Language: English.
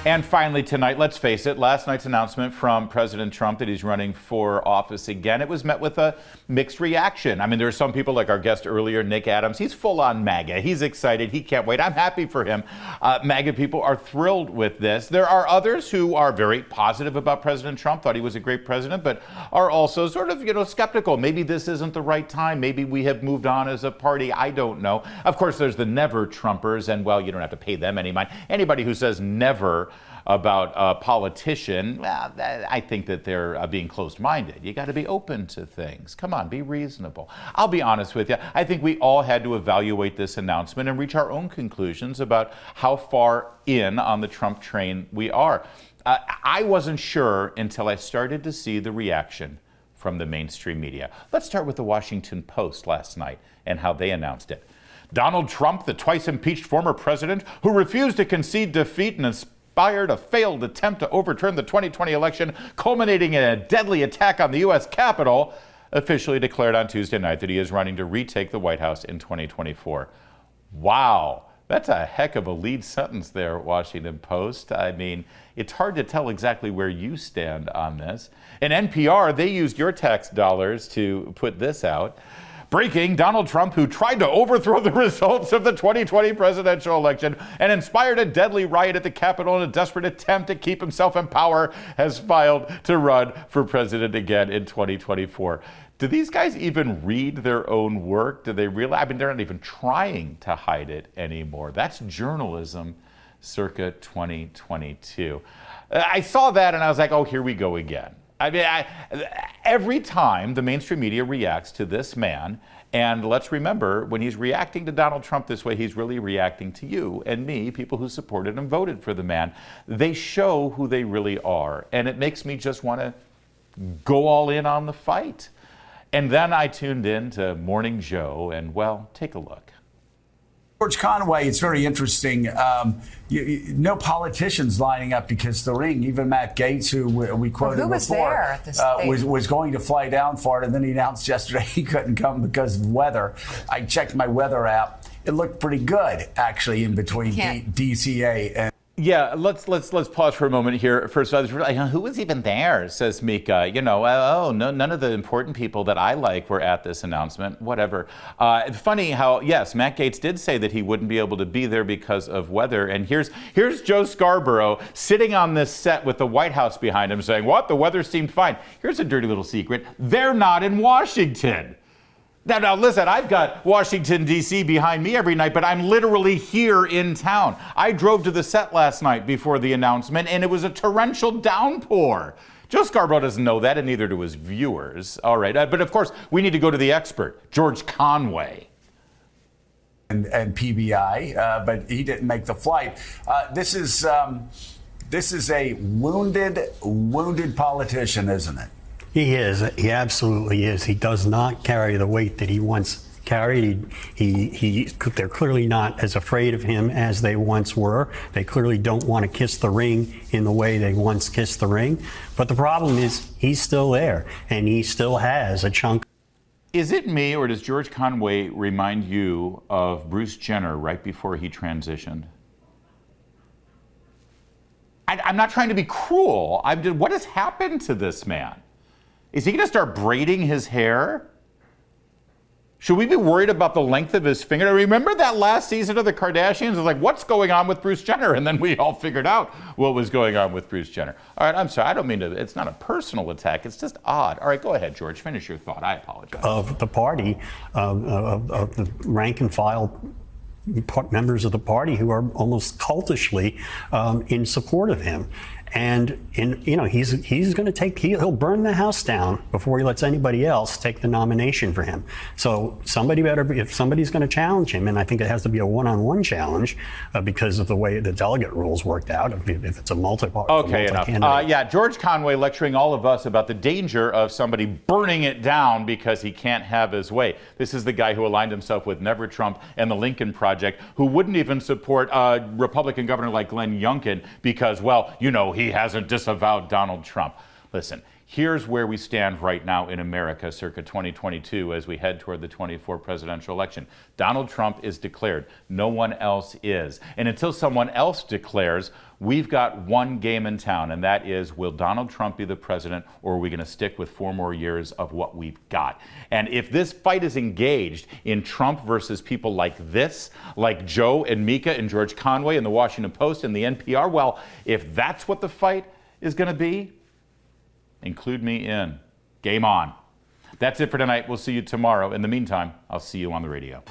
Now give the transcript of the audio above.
And finally tonight, let's face it, last night's announcement from President Trump that he's running for office again, it was met with a mixed reaction. I mean, there are some people like our guest earlier, Nick Adams, he's full on MAGA. He's excited. He can't wait. I'm happy for him. MAGA people are thrilled with this. There are others who are very positive about President Trump, thought he was a great president, but are also sort of, skeptical. Maybe this isn't the right time. Maybe we have moved on as a party. I don't know. Of course, there's the never Trumpers, and well, you don't have to pay them any mind. Anybody who says never about a politician, well, I think that they're being closed-minded. You got to be open to things. Come on, be reasonable. I'll be honest with you. I think we all had to evaluate this announcement and reach our own conclusions about how far in on the Trump train we are. I wasn't sure until I started to see the reaction from the mainstream media. Let's start with the Washington Post last night and how they announced it. Donald Trump, the twice impeached former president who refused to concede defeat and inspired a failed attempt to overturn the 2020 election, culminating in a deadly attack on the U.S. Capitol, officially declared on Tuesday night that he is running to retake the White House in 2024. Wow, that's a heck of a lead sentence there, Washington Post. I mean, it's hard to tell exactly where you stand on this. In NPR, they used your tax dollars to put this out. Breaking, Donald Trump, who tried to overthrow the results of the 2020 presidential election and inspired a deadly riot at the Capitol in a desperate attempt to keep himself in power, has filed to run for president again in 2024. Do these guys even read their own work? Do they realize? I mean, they're not even trying to hide it anymore. That's journalism circa 2022. I saw that and I was like, oh, here we go again. I mean, every time the mainstream media reacts to this man, and let's remember, when he's reacting to Donald Trump this way, he's really reacting to you and me, people who supported and voted for the man. They show who they really are, and it makes me just want to go all in on the fight. And then I tuned in to Morning Joe, and well, take a look. George Conway, it's very interesting. No politicians lining up to kiss the ring. Even Matt Gaetz, who we quoted before, was going to fly down for it, and then he announced yesterday he couldn't come because of weather. I checked my weather app. It looked pretty good, actually, in between DCA and. Yeah, let's pause for a moment here. First of all, who was even there, says Mika. None of the important people that I like were at this announcement, whatever. Funny how, yes, Matt Gaetz did say that he wouldn't be able to be there because of weather. And here's Joe Scarborough sitting on this set with the White House behind him saying, what, the weather seemed fine. Here's a dirty little secret. They're not in Washington. Now, listen, I've got Washington, D.C. behind me every night, but I'm literally here in town. I drove to the set last night before the announcement, and it was a torrential downpour. Joe Scarborough doesn't know that, and neither do his viewers. All right, but of course, we need to go to the expert, George Conway. And PBI, but he didn't make the flight. This is a wounded politician, isn't it? He is. He absolutely is. He does not carry the weight that he once carried. They're clearly not as afraid of him as they once were. They clearly don't want to kiss the ring in the way they once kissed the ring. But the problem is he's still there, and he still has a chunk. Is it me, or does George Conway remind you of Bruce Jenner right before he transitioned? I'm not trying to be cruel. What has happened to this man? Is he going to start braiding his hair? Should we be worried about the length of his finger? Remember that last season of the Kardashians? It was like, what's going on with Bruce Jenner? And then we all figured out what was going on with Bruce Jenner. All right, I'm sorry. I don't mean to. It's not a personal attack. It's just odd. All right, go ahead, George. Finish your thought. I apologize. Of the party, of the rank and file members of the party who are almost cultishly in support of him. And he's going to he'll burn the house down before he lets anybody else take the nomination for him. So if somebody's going to challenge him, and I think it has to be a one-on-one challenge because of the way the delegate rules worked out, if it's a multi-party. Okay, enough. George Conway lecturing all of us about the danger of somebody burning it down because he can't have his way. This is the guy who aligned himself with Never Trump and the Lincoln Project, who wouldn't even support a Republican governor like Glenn Youngkin because, he hasn't disavowed Donald Trump. Listen, Here's where we stand right now in America, circa 2022, as we head toward the 24 presidential election. Donald Trump is declared. No one else is. And until someone else declares, we've got one game in town, and that is, will Donald Trump be the president, or are we going to stick with 4 more years of what we've got? And if this fight is engaged in Trump versus people like this, like Joe and Mika and George Conway and the Washington Post and the NPR, well, if that's what the fight is going to be, include me in. Game on. That's it for tonight. We'll see you tomorrow. In the meantime, I'll see you on the radio.